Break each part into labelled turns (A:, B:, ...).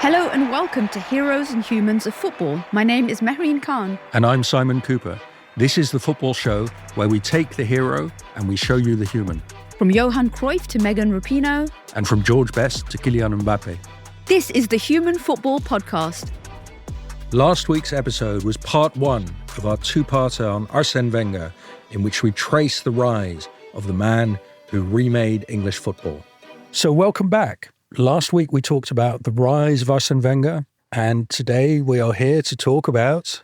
A: Hello and welcome to Heroes and Humans of Football. My name is Mehreen Khan.
B: And I'm Simon Cooper. This is the football show where we take the hero and we show you the human.
A: From Johan Cruyff to Megan Rapinoe.
B: And from George Best to Kylian Mbappe.
A: This is the Human Football Podcast.
B: Last week's episode was part one of our two-parter on Arsène Wenger, in which we trace the rise of the man who remade English football. So welcome back. Last week we talked about the rise of Arsène Wenger, and today we are here to talk about...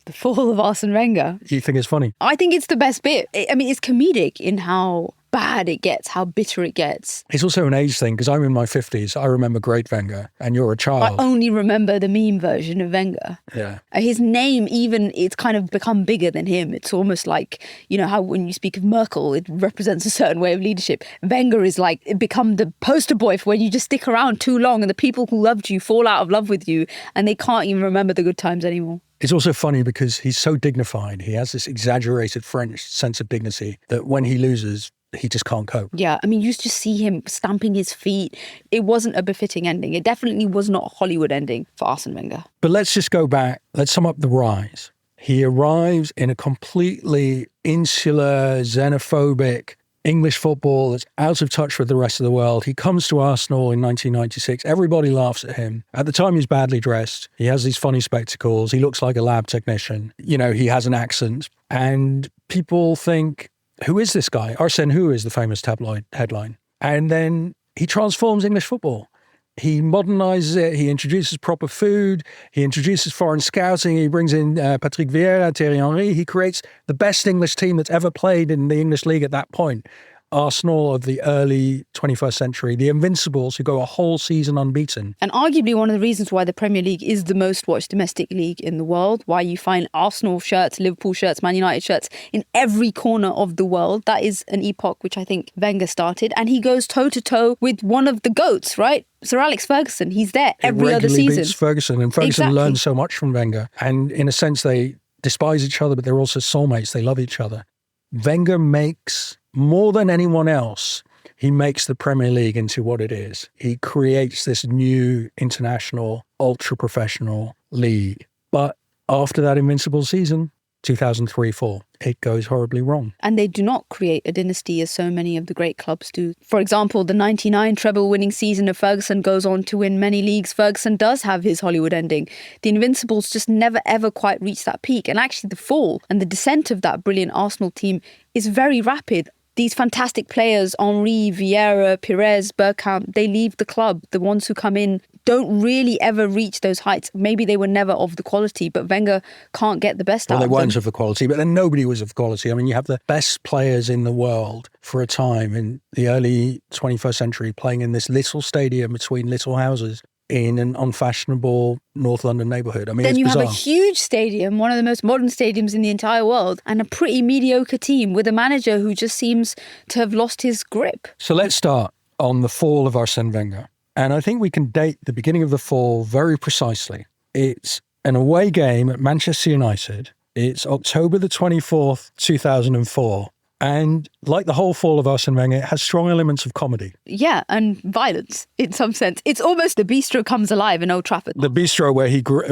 A: the fall of Arsène Wenger.
B: You think it's funny?
A: I think it's the best bit. I mean, it's comedic in how bad it gets, how bitter it gets.
B: It's also an age thing, because I'm in my 50s. I remember great Wenger, and you're a child.
A: I only remember the meme version of Wenger.
B: Yeah.
A: His name, even, it's kind of become bigger than him. It's almost like, you know, how when you speak of Merkel, it represents a certain way of leadership. Wenger is like, it become the poster boy for when you just stick around too long and the people who loved you fall out of love with you and they can't even remember the good times anymore.
B: It's also funny because he's so dignified. He has this exaggerated French sense of dignity that when he loses, he just can't cope.
A: Yeah, I mean, you used to see him stamping his feet. It wasn't a befitting ending. It definitely was not a Hollywood ending for Arsène Wenger.
B: But let's just go back. Let's sum up the rise. He arrives in a completely insular, xenophobic English football that's out of touch with the rest of the world. He comes to Arsenal in 1996. Everybody laughs at him. At the time, he's badly dressed. He has these funny spectacles. He looks like a lab technician. You know, he has an accent. And people think, who is this guy? Arsène Who is the famous tabloid headline. And then he transforms English football. He modernizes it. He introduces proper food. He introduces foreign scouting. He brings in Patrick Vieira, Thierry Henry. He creates the best English team that's ever played in the English league at that point. Arsenal of the early 21st century, the Invincibles, who go a whole season unbeaten.
A: And arguably one of the reasons why the Premier League is the most watched domestic league in the world, why you find Arsenal shirts, Liverpool shirts, Man United shirts in every corner of the world. That is an epoch which I think Wenger started. And he goes toe-to-toe with one of the GOATs, right? Sir Alex Ferguson. He's there every other season.
B: Beats Ferguson, and Ferguson learned so much from Wenger. And in a sense, they despise each other, but they're also soulmates. They love each other. Wenger makes... more than anyone else, he makes the Premier League into what it is. He creates this new international, ultra-professional league. But after that Invincible season, 2003-04, it goes horribly wrong. And
A: they do not create a dynasty as so many of the great clubs do. For example, the 99 treble-winning season of Ferguson goes on to win many leagues. Ferguson does have his Hollywood ending. The Invincibles just never, ever quite reach that peak. And actually the fall and the descent of that brilliant Arsenal team is very rapid. These fantastic players, Henry, Vieira, Pires, Bergkamp, they leave the club. The ones who come in don't really ever reach those heights. Maybe they were never of the quality, but Wenger can't get the best out of them.
B: Well, they weren't of the quality, but then nobody was of quality. I mean, you have the best players in the world for a time in the early 21st century playing in this little stadium between little houses in an unfashionable North London neighbourhood. I mean,
A: then you
B: bizarre.
A: Have a huge stadium, one of the most modern stadiums in the entire world, and a pretty mediocre team with a manager who just seems to have lost his grip.
B: So let's start on the fall of Arsène Wenger. And I think we can date the beginning of the fall very precisely. It's an away game at Manchester United. It's October the 24th, 2004. And like the whole fall of Arsène Wenger, it has strong elements of comedy.
A: Yeah, and violence in some sense. It's almost the bistro comes alive in Old Trafford.
B: The bistro where he grew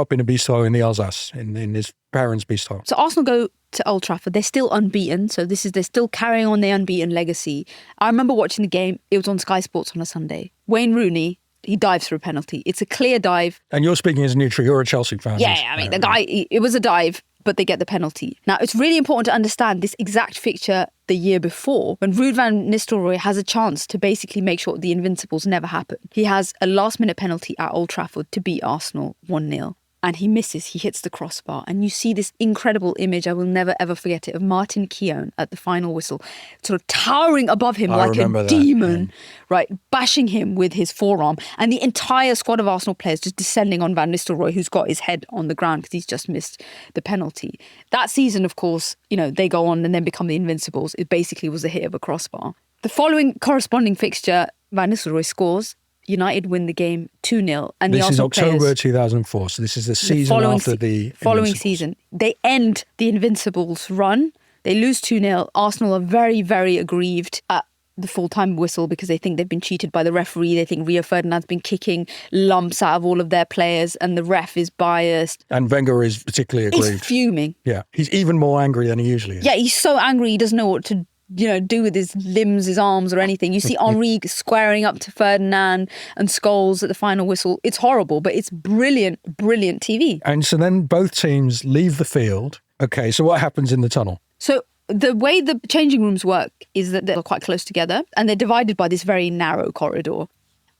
B: up in a bistro in the Alsace, in his parents' bistro.
A: So Arsenal go to Old Trafford. They're still unbeaten. So they're still carrying on their unbeaten legacy. I remember watching the game. It was on Sky Sports on a Sunday. Wayne Rooney, he dives for a penalty. It's a clear dive.
B: And you're speaking as a neutral. You're a Chelsea fan.
A: Yeah, I mean, the guy, it was a dive, but they get the penalty. Now, it's really important to understand this exact fixture the year before, when Ruud van Nistelrooy has a chance to basically make sure the Invincibles never happen. He has a last-minute penalty at Old Trafford to beat Arsenal 1-0. And he misses, he hits the crossbar. And you see this incredible image, I will never ever forget it, of Martin Keown at the final whistle, sort of towering above him like a demon, right, bashing him with his forearm. And the entire squad of Arsenal players just descending on Van Nistelrooy, who's got his head on the ground because he's just missed the penalty. That season, of course, you know, they go on and then become the Invincibles. It basically was a hit of a crossbar. The following corresponding fixture, Van Nistelrooy scores. United win the game 2-0. And
B: this is October 2004, so this is the season after the
A: following season. They end the Invincibles run. They lose 2-0. Arsenal are very, very aggrieved at the full-time whistle because they think they've been cheated by the referee. They think Rio Ferdinand's been kicking lumps out of all of their players and the ref is biased.
B: And Wenger is particularly aggrieved.
A: He's fuming.
B: Yeah, he's even more angry than he usually is.
A: Yeah, he's so angry he doesn't know what to do with his limbs, his arms or anything. You see Henri squaring up to Ferdinand and Scholes at the final whistle. It's horrible, but it's brilliant, brilliant TV.
B: And so then both teams leave the field. Okay, so what happens in the tunnel?
A: So the way the changing rooms work is that they're quite close together and they're divided by this very narrow corridor.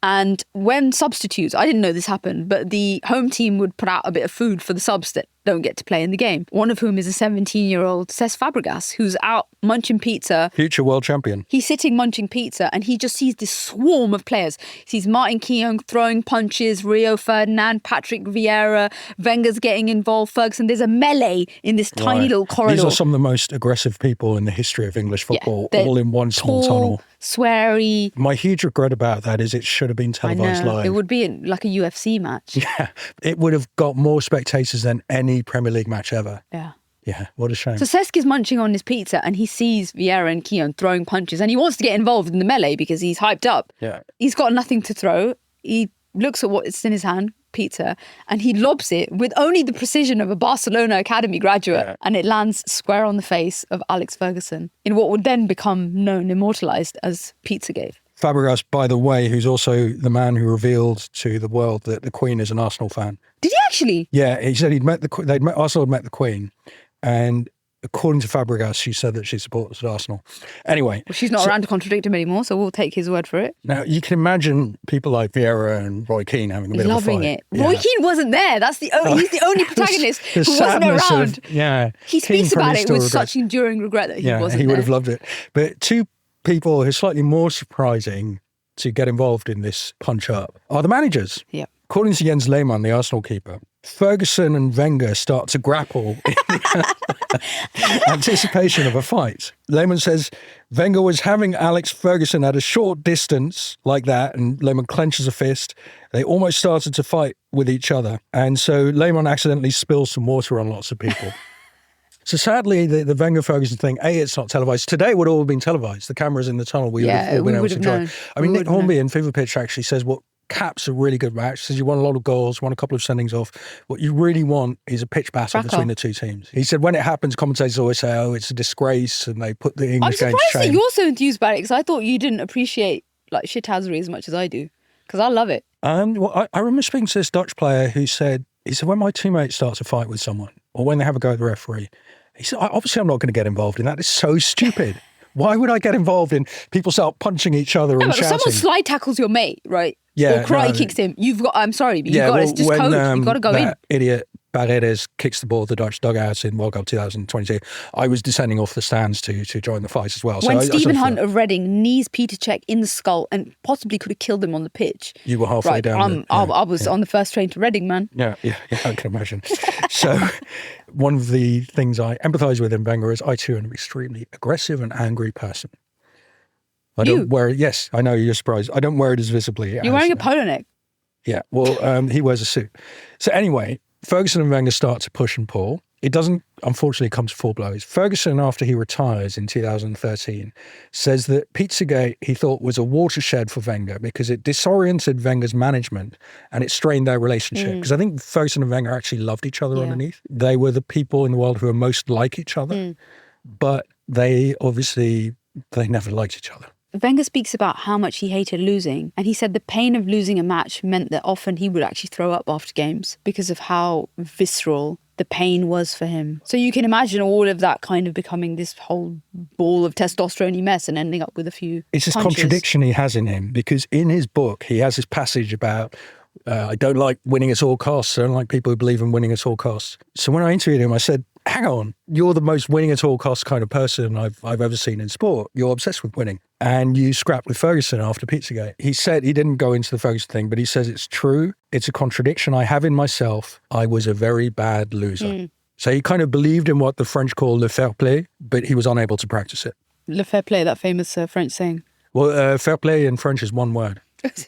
A: And when substitutes, I didn't know this happened, but the home team would put out a bit of food for the subs that don't get to play in the game. One of whom is a 17-year-old Cesc Fabregas, who's out munching pizza.
B: Future world champion.
A: He's sitting munching pizza and he just sees this swarm of players. He sees Martin Keown throwing punches, Rio Ferdinand, Patrick Vieira, Wenger's getting involved, Ferguson. There's a melee in this tiny little corridor.
B: These are some of the most aggressive people in the history of English football, all in one small tunnel.
A: Sweary.
B: My huge regret about that is it should have been televised live.
A: It would be like a UFC match.
B: Yeah, it would have got more spectators than any Premier League match ever.
A: Yeah.
B: Yeah, what a shame.
A: So Cesc is munching on his pizza and he sees Vieira and Keown throwing punches and he wants to get involved in the melee because he's hyped up.
B: Yeah.
A: He's got nothing to throw. He looks at what's in his hand, pizza, and he lobs it with only the precision of a Barcelona Academy graduate and it lands square on the face of Alex Ferguson in what would then become known, immortalised as Pizzagate.
B: Fabregas, by the way, who's also the man who revealed to the world that the Queen is an Arsenal fan.
A: Did he actually?
B: Yeah, he said Arsenal had met the Queen, and according to Fabregas, she said that she supports Arsenal. Anyway.
A: Well, she's not around to contradict him anymore, so we'll take his word for it.
B: Now, you can imagine people like Vieira and Roy Keane having a bit of a fight.
A: Loving it. Yeah. Roy Keane wasn't there. He's the only protagonist who wasn't around. He speaks about it with such enduring regret that he wasn't there.
B: He would have loved it. But two people who are slightly more surprising to get involved in this punch-up are the managers.
A: Yeah.
B: According to Jens Lehmann, the Arsenal keeper, Ferguson and Wenger start to grapple in anticipation of a fight. Lehmann says Wenger was having Alex Ferguson at a short distance like that, and Lehmann clenches a fist. They almost started to fight with each other. And so Lehmann accidentally spills some water on lots of people. So sadly, the Wenger-Ferguson thing, it's not televised. Today it would all have been televised. The cameras in the tunnel, we would have all been able to enjoy. I mean, Nick Hornby in Fever Pitch actually says what caps a really good match. Says you won a lot of goals, won a couple of sendings off. What you really want is a pitch battle between the two teams. He said when it happens, commentators always say, oh, it's a disgrace, and they put the English game to shame.
A: I'm surprised that you're so enthused about it, because I thought you didn't appreciate like shithousery as much as I do, because I love it.
B: Well, I remember speaking to this Dutch player who said, when my teammates start to fight with someone, or when they have a go at the referee, he said, obviously I'm not going to get involved in that. It's so stupid. Why would I get involved in people start punching each other and shouting?
A: Someone slide tackles your mate, right?
B: Yeah,
A: or karate kicks him. I'm sorry, but it's just code. You've got to go in.
B: Idiot Paredes kicks the ball at the Dutch dugout in World Cup 2022. I was descending off the stands to join the fight as well.
A: When Stephen Hunt of Reading knees Peter Cech in the skull and possibly could have killed him on the pitch.
B: You were halfway down.
A: I was on the first train to Reading, man.
B: Yeah, I can imagine. So one of the things I empathise with in Wenger is I too am an extremely aggressive and angry person. I don't wear it. Yes, I know you're surprised. I don't wear it as visibly.
A: You're wearing a polo neck.
B: Yeah, well, he wears a suit. So anyway, Ferguson and Wenger start to push and pull. It doesn't, unfortunately, come to full blows. Ferguson, after he retires in 2013, says that Pizzagate, he thought, was a watershed for Wenger because it disoriented Wenger's management and it strained their relationship. Because I think Ferguson and Wenger actually loved each other underneath. They were the people in the world who were most like each other. But they never liked each other.
A: Wenger speaks about how much he hated losing, and he said the pain of losing a match meant that often he would actually throw up after games because of how visceral the pain was for him. So you can imagine all of that kind of becoming this whole ball of testosterone mess and ending up with a few
B: It's this
A: punches.
B: Contradiction he has in him, because in his book he has this passage about I don't like winning at all costs. I don't like people who believe in winning at all costs. So when I interviewed him, I said, hang on, you're the most winning at all costs kind of person I've ever seen in sport. You're obsessed with winning. And you scrapped with Ferguson after Pizzagate. He said, he didn't go into the Ferguson thing, but he says it's true. It's a contradiction I have in myself. I was a very bad loser. So he kind of believed in what the French call le fair play, but he was unable to practice it.
A: Le fair play, that famous French saying.
B: Well, fair play in French is one word.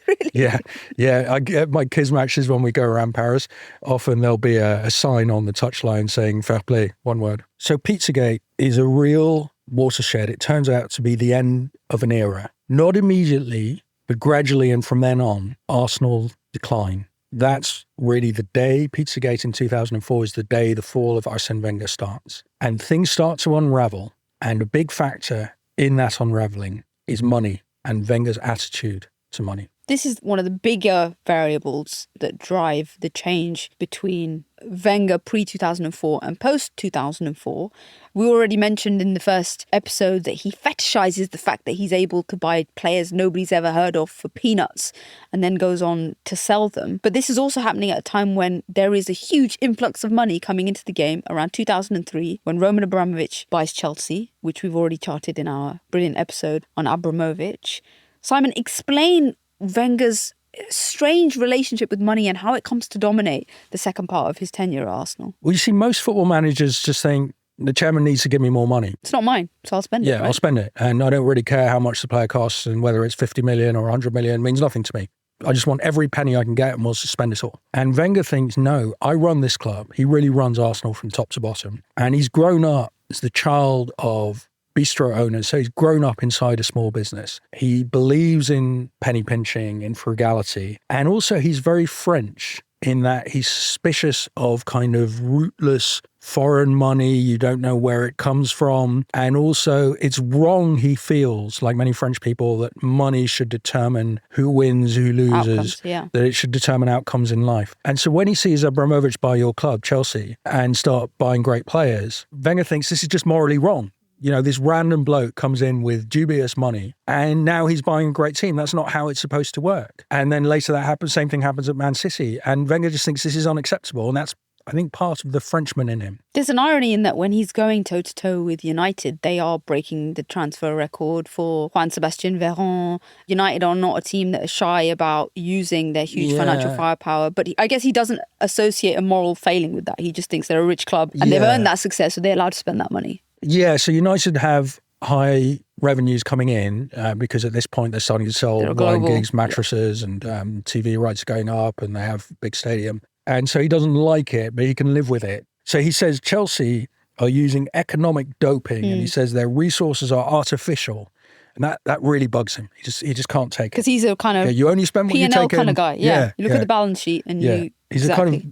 A: Really?
B: Yeah. I get my kids' matches when we go around Paris. Often there'll be a sign on the touchline saying fair play, one word. So Pizzagate is a real watershed. It turns out to be the end of an era. Not immediately, but gradually, and from then on, Arsenal decline. That's really the day, Pizzagate in 2004 is the day the fall of Arsene Wenger starts. And things start to unravel. And a big factor in that unraveling is money and Wenger's attitude to money.
A: This is one of the bigger variables that drive the change between Wenger pre-2004 and post-2004. We already mentioned in the first episode that he fetishizes the fact that he's able to buy players nobody's ever heard of for peanuts and then goes on to sell them. But this is also happening at a time when there is a huge influx of money coming into the game around 2003 when Roman Abramovich buys Chelsea, which we've already charted in our brilliant episode on Abramovich. Simon, explain Wenger's strange relationship with money and how it comes to dominate the second part of his tenure at Arsenal.
B: Well, you see, most football managers just think the chairman needs to give me more money.
A: It's not mine, so I'll spend it.
B: Yeah,
A: right?
B: I'll spend it. And I don't really care how much the player costs and whether it's 50 million or 100 million means nothing to me. I just want every penny I can get and we'll spend it all. And Wenger thinks, no, I run this club. He really runs Arsenal from top to bottom. And he's grown up as the child of bistro owners, so he's grown up inside a small business. He believes in penny pinching, in frugality, and also he's very French in that he's suspicious of kind of rootless foreign money. You don't know where it comes from. And also it's wrong, he feels, like many French people, that money should determine who wins, who loses,
A: outcomes,
B: that it should determine outcomes in life. And so when he sees Abramovich buy your club, Chelsea, and start buying great players, Wenger thinks this is just morally wrong. You know, this random bloke comes in with dubious money and now he's buying a great team. That's not how it's supposed to work. And then later that happens, same thing happens at Man City. And Wenger just thinks this is unacceptable. And that's, I think, part of the Frenchman in him.
A: There's an irony in that when he's going toe-to-toe with United, they are breaking the transfer record for Juan Sebastian Veron. United are not a team that is shy about using their huge financial firepower. But I guess he doesn't associate a moral failing with that. He just thinks they're a rich club and they've earned that success, so they're allowed to spend that money.
B: Yeah, so United have high revenues coming in because at this point they're starting to sell wine gigs, mattresses, and TV rights going up, and they have big stadium. And so he doesn't like it, but he can live with it. So he says Chelsea are using economic doping, and he says their resources are artificial. And that really bugs him. He just can't take it.
A: Because he's a kind of
B: you only spend what you take
A: kind
B: in.
A: of guy. You look at the balance sheet and you...
B: He's a kind of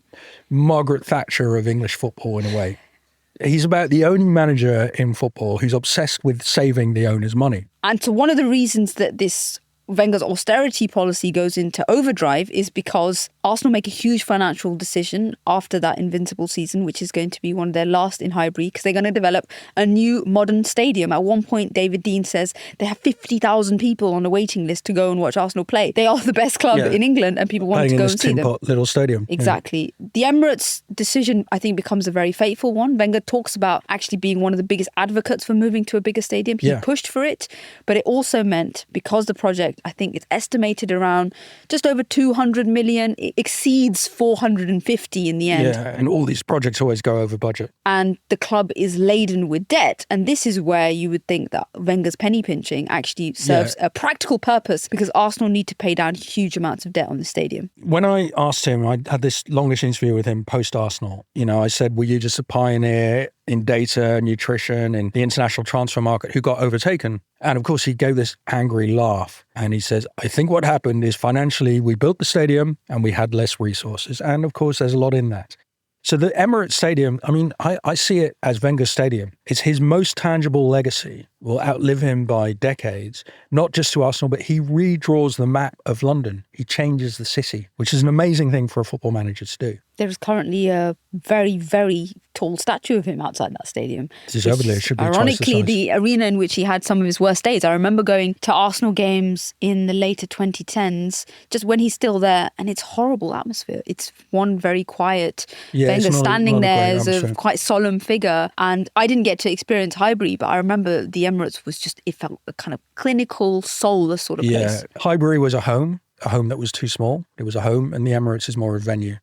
B: Margaret Thatcher of English football in a way. He's about the only manager in football who's obsessed with saving the owner's money.
A: And so one of the reasons that this Wenger's austerity policy goes into overdrive is because Arsenal make a huge financial decision after that Invincible season, which is going to be one of their last in Highbury, because they're going to develop a new modern stadium. At one point, David Dean says they have 50,000 people on a waiting list to go and watch Arsenal play. They are the best club in England and people want to go and see them.
B: Playing in this tin pot little stadium.
A: Exactly. The Emirates decision, I think, becomes a very fateful one. Wenger talks about actually being one of the biggest advocates for moving to a bigger stadium. He pushed for it, but it also meant, because the project, I think it's estimated around just over 200 million. It exceeds 450 in the end.
B: Yeah, and all these projects always go over budget.
A: And the club is laden with debt. And this is where you would think that Wenger's penny pinching actually serves a practical purpose, because Arsenal need to pay down huge amounts of debt on the stadium.
B: When I asked him, I had this longish interview with him post-Arsenal. You know, I said, were you just a pioneer in data, nutrition, in the international transfer market who got overtaken? And of course, he gave this angry laugh. And he says, I think what happened is financially, we built the stadium and we had less resources. And of course, there's a lot in that. So the Emirates Stadium, I mean, I see it as Wenger's stadium. It's his most tangible legacy, will outlive him by decades, not just to Arsenal, but he redraws the map of London. He changes the city, which is an amazing thing for a football manager to do.
A: There is currently a very, very tall statue of him outside that stadium.
B: Deservedly, it should be
A: ironically the arena in which he had some of his worst days. I remember going to Arsenal games in the later 2010s, just when he's still there, and it's horrible atmosphere. It's one very quiet Wenger standing there as a quite solemn figure. And I didn't get to experience Highbury, but I remember the Emirates was just, it felt a kind of clinical, soulless sort of place.
B: Yeah, Highbury was a home that was too small. It was a home, and the Emirates is more a venue.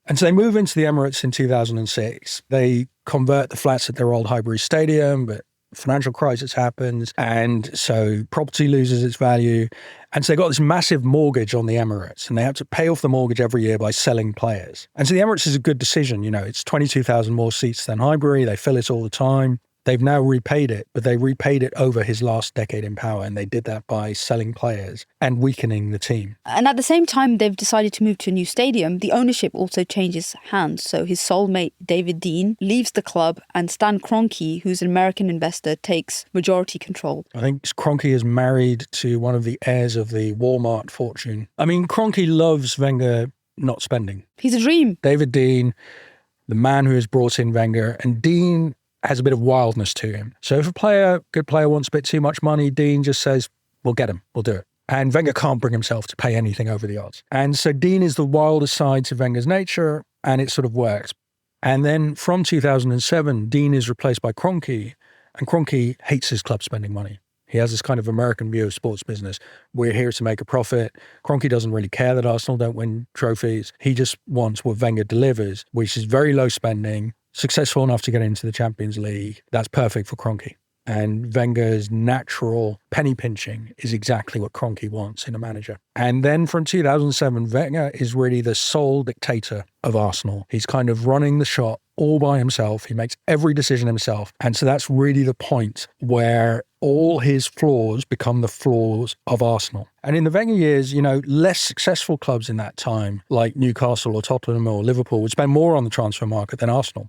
B: And so they move into the Emirates in 2006. They convert the flats at their old Highbury Stadium, but financial crisis happens, and so property loses its value. And so they got this massive mortgage on the Emirates, and they have to pay off the mortgage every year by selling players. And so the Emirates is a good decision. You know, it's 22,000 more seats than Highbury. They fill it all the time. They've now repaid it, but they repaid it over his last decade in power, and they did that by selling players and weakening the team.
A: And at the same time, they've decided to move to a new stadium. The ownership also changes hands. So his soulmate, David Dean, leaves the club, and Stan Kroenke, who's an American investor, takes majority control.
B: I think Kroenke is married to one of the heirs of the Walmart fortune. I mean, Kroenke loves Wenger not spending.
A: He's a dream.
B: David Dean, the man who has brought in Wenger, and Dean has a bit of wildness to him. So if a good player wants a bit too much money, Dean just says, we'll get him, we'll do it. And Wenger can't bring himself to pay anything over the odds. And so Dean is the wildest side to Wenger's nature, and it sort of works. And then from 2007, Dean is replaced by Kroenke, and Kroenke hates his club spending money. He has this kind of American view of sports business. We're here to make a profit. Kroenke doesn't really care that Arsenal don't win trophies. He just wants what Wenger delivers, which is very low spending, successful enough to get into the Champions League. That's perfect for Kroenke. And Wenger's natural penny pinching is exactly what Kroenke wants in a manager. And then from 2007, Wenger is really the sole dictator of Arsenal. He's kind of running the shop all by himself. He makes every decision himself. And so that's really the point where all his flaws become the flaws of Arsenal. And in the Wenger years, less successful clubs in that time, like Newcastle or Tottenham or Liverpool, would spend more on the transfer market than Arsenal.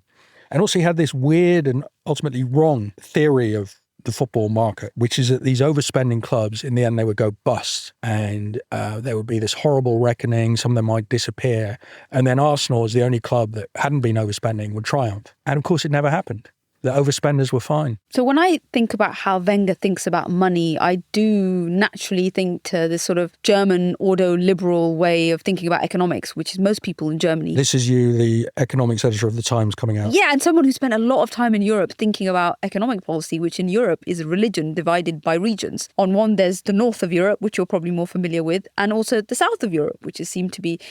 B: And also he had this weird and ultimately wrong theory of the football market, which is that these overspending clubs, in the end, they would go bust, and there would be this horrible reckoning. Some of them might disappear. And then Arsenal, as the only club that hadn't been overspending, would triumph. And of course, it never happened. The overspenders were fine.
A: So when I think about how Wenger thinks about money, I do naturally think to this sort of German ordo-liberal way of thinking about economics, which is most people in Germany.
B: This is you, the economics editor of the Times, coming out.
A: Yeah, and someone who spent a lot of time in Europe thinking about economic policy, which in Europe is a religion divided by regions. On one, there's the north of Europe, which you're probably more familiar with, and also the south of Europe, which is seemed to be,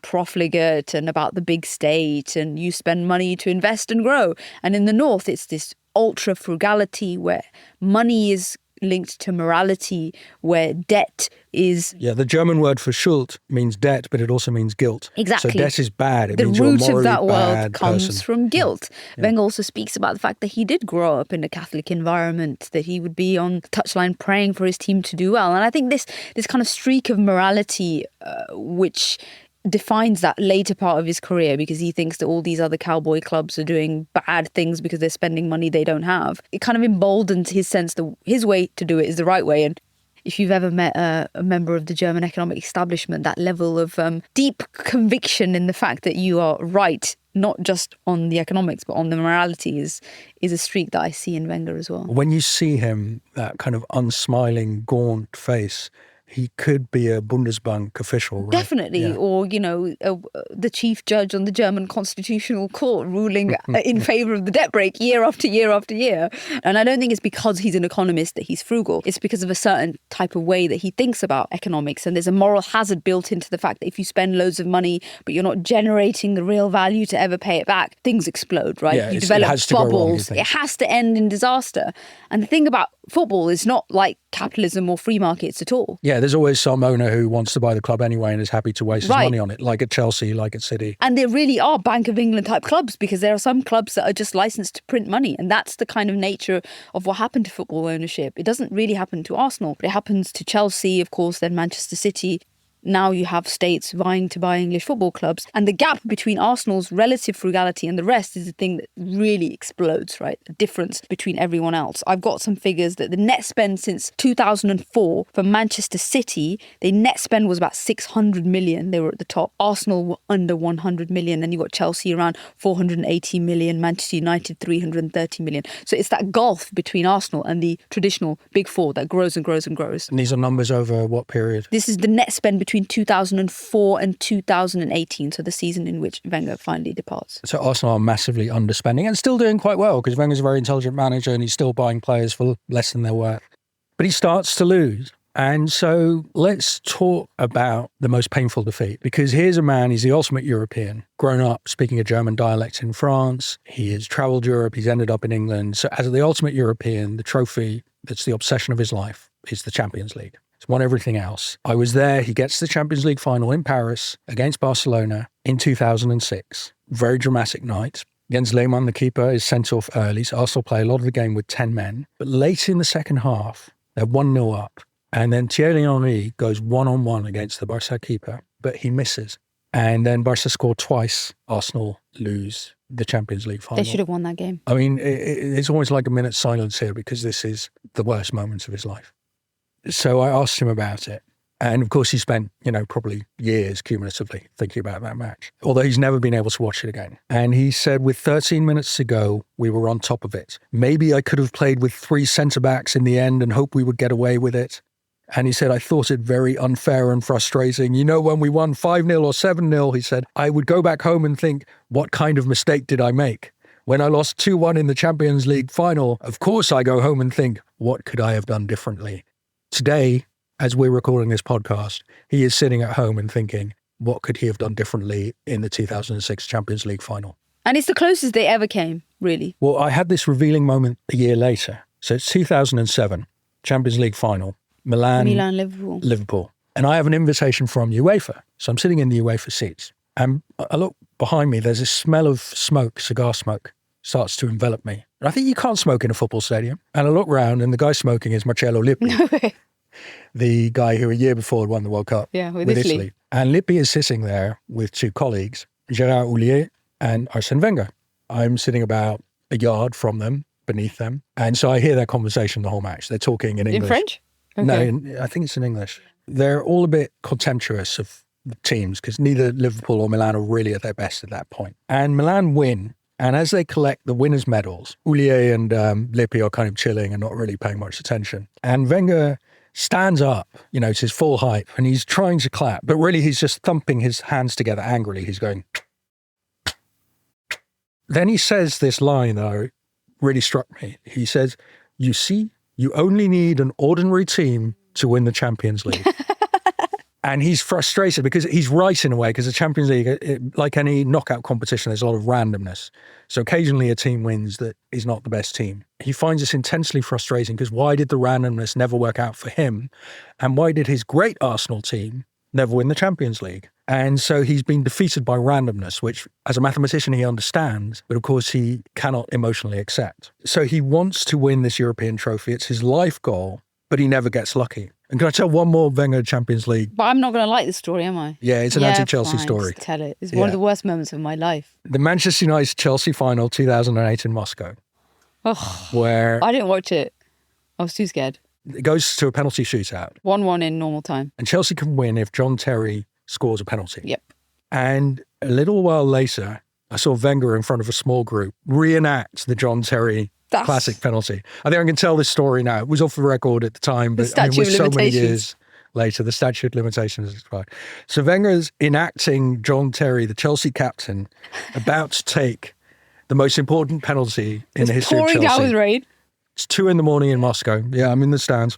A: profligate and about the big state, and you spend money to invest and grow. And in the north, it's this ultra frugality where money is linked to morality, where debt is...
B: Yeah, the German word for Schuld means debt, but it also means guilt.
A: Exactly.
B: So debt is bad. It
A: the
B: means you're a
A: root
B: morally
A: of that
B: bad
A: world comes
B: person.
A: from guilt.
B: Yeah.
A: Wenger also speaks about the fact that he did grow up in a Catholic environment, that he would be on the touchline praying for his team to do well. And I think this kind of streak of morality, which defines that later part of his career, because he thinks that all these other cowboy clubs are doing bad things because they're spending money they don't have. It kind of emboldens his sense that his way to do it is the right way. And if you've ever met a member of the German economic establishment, that level of deep conviction in the fact that you are right, not just on the economics, but on the morality is a streak that I see in Wenger as well.
B: When you see him, that kind of unsmiling, gaunt face, he could be a Bundesbank official, right?
A: Definitely.
B: Yeah.
A: Or, the chief judge on the German Constitutional Court ruling in favour of the debt break year after year after year. And I don't think it's because he's an economist that he's frugal. It's because of a certain type of way that he thinks about economics. And there's a moral hazard built into the fact that if you spend loads of money, but you're not generating the real value to ever pay it back, things explode, right?
B: Yeah,
A: you
B: it
A: develop
B: has to go wrong,
A: bubbles.
B: you think.
A: It has to end in disaster. And the thing about football is not like capitalism or free markets at all.
B: Yeah, there's always some owner who wants to buy the club anyway and is happy to waste his money on it, like at Chelsea, like at City.
A: And there really are Bank of England type clubs, because there are some clubs that are just licensed to print money. And that's the kind of nature of what happened to football ownership. It doesn't really happen to Arsenal. It happens to Chelsea, of course, then Manchester City. Now you have states vying to buy English football clubs. And the gap between Arsenal's relative frugality and the rest is the thing that really explodes, right? The difference between everyone else. I've got some figures that the net spend since 2004 for Manchester City, the net spend was about 600 million. They were at the top. Arsenal were under 100 million. And you got Chelsea around 480 million, Manchester United 330 million. So it's that gulf between Arsenal and the traditional big four that grows and grows and grows.
B: And these are numbers over what period?
A: This is the net spend between 2004 and 2018, so the season in which Wenger finally departs.
B: So Arsenal are massively underspending and still doing quite well, because Wenger's a very intelligent manager and he's still buying players for less than they're worth. But he starts to lose. And so let's talk about the most painful defeat, because here's a man, he's the ultimate European, grown up speaking a German dialect in France. He has travelled Europe. He's ended up in England. So as the ultimate European, the trophy that's the obsession of his life is the Champions League. He's won everything else. I was there. He gets the Champions League final in Paris against Barcelona in 2006. Very dramatic night. Jens Lehmann, the keeper, is sent off early. So Arsenal play a lot of the game with 10 men. But late in the second half, they're 1-0 up. And then Thierry Henry goes one-on-one against the Barca keeper, but he misses. And then Barca score twice. Arsenal lose the Champions League final.
A: They should have won that game.
B: I mean, it's almost like a minute's silence here because this is the worst moments of his life. So I asked him about it. And of course, he spent, probably years cumulatively thinking about that match, although he's never been able to watch it again. And he said, with 13 minutes to go, we were on top of it. Maybe I could have played with 3 centre-backs in the end and hoped we would get away with it. And he said, I thought it very unfair and frustrating. When we won 5-0 or 7-0, he said, I would go back home and think, what kind of mistake did I make? When I lost 2-1 in the Champions League final, of course I go home and think, what could I have done differently? Today, as we're recording this podcast, he is sitting at home and thinking, what could he have done differently in the 2006 Champions League final?
A: And it's the closest they ever came, really.
B: Well, I had this revealing moment a year later. So it's 2007, Champions League final, Milan, Liverpool. And I have an invitation from UEFA. So I'm sitting in the UEFA seats. And I look behind me, there's this smell of smoke, cigar smoke, starts to envelop me. And I think you can't smoke in a football stadium. And I look round and the guy smoking is Marcello Lippi.
A: No way.
B: The guy who a year before had won the World Cup
A: with Italy.
B: And Lippi is sitting there with 2 colleagues, Gérard Houllier and Arsène Wenger. I'm sitting about a yard from them, beneath them. And so I hear their conversation the whole match. They're talking in English.
A: In French? Okay.
B: No, I think it's in English. They're all a bit contemptuous of the teams because neither Liverpool or Milan are really at their best at that point. And Milan win. And as they collect the winners' medals, Houllier and Lippi are kind of chilling and not really paying much attention. And Wenger stands up, it's his full height, and he's trying to clap, but really he's just thumping his hands together angrily. He's going. Then he says this line that really struck me. He says, you see, you only need an ordinary team to win the Champions League. And he's frustrated because he's right in a way, because the Champions League, like any knockout competition, there's a lot of randomness. So occasionally a team wins that is not the best team. He finds this intensely frustrating because why did the randomness never work out for him? And why did his great Arsenal team never win the Champions League? And so he's been defeated by randomness, which as a mathematician he understands, but of course he cannot emotionally accept. So he wants to win this European trophy. It's his life goal, but he never gets lucky. And can I tell one more Wenger Champions League?
A: But I'm not going to like this story, am I?
B: Yeah, it's an anti-Chelsea
A: fine,
B: story.
A: Just tell it. It's one of the worst moments of my life.
B: The Manchester United-Chelsea final 2008 in Moscow.
A: Oh,
B: where
A: I didn't watch it. I was too scared.
B: It goes to a penalty shootout.
A: 1-1 in normal time.
B: And Chelsea can win if John Terry scores a penalty.
A: Yep.
B: And a little while later, I saw Wenger in front of a small group reenact the John Terry classic penalty. I think I can tell this story now. It was off the record at the time, but with so many years later, the statute of limitations has expired. So Wenger's enacting John Terry, the Chelsea captain, about to take the most important penalty in the history of Chelsea.
A: Pouring down with rain.
B: It's 2 a.m. in Moscow. Yeah, I'm in the stands.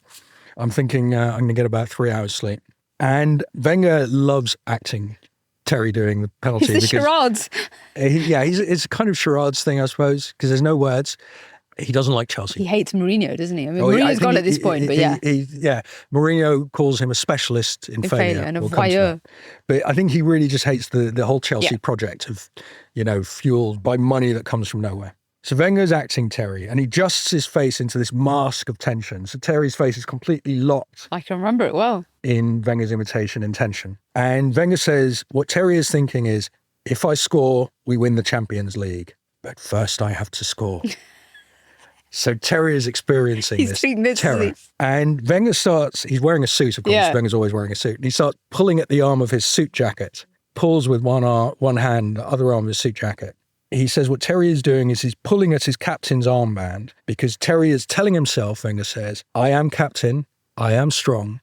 B: I'm thinking I'm going to get about 3 hours sleep. And Wenger loves acting Terry doing the penalty.
A: It's the charades.
B: It's a kind of charades thing, I suppose, because there's no words. He doesn't like Chelsea.
A: He hates Mourinho, doesn't he? I mean, Mourinho's gone at this point, but yeah.
B: Mourinho calls him a specialist in failure.
A: And a voyeur.
B: But I think he really just hates the whole Chelsea project of, fueled by money that comes from nowhere. So Wenger's acting Terry, and he adjusts his face into this mask of tension. So Terry's face is completely locked.
A: I can remember it well.
B: In Wenger's imitation in tension. And Wenger says, what Terry is thinking is, if I score, we win the Champions League. But first I have to score. So Terry is experiencing this terror. And Wenger he's wearing a suit, of course. Yeah. Wenger's always wearing a suit. And he starts pulling at the arm of his suit jacket, pulls with one hand, the other arm of his suit jacket. He says what Terry is doing is he's pulling at his captain's armband because Terry is telling himself, Wenger says, I am captain, I am strong,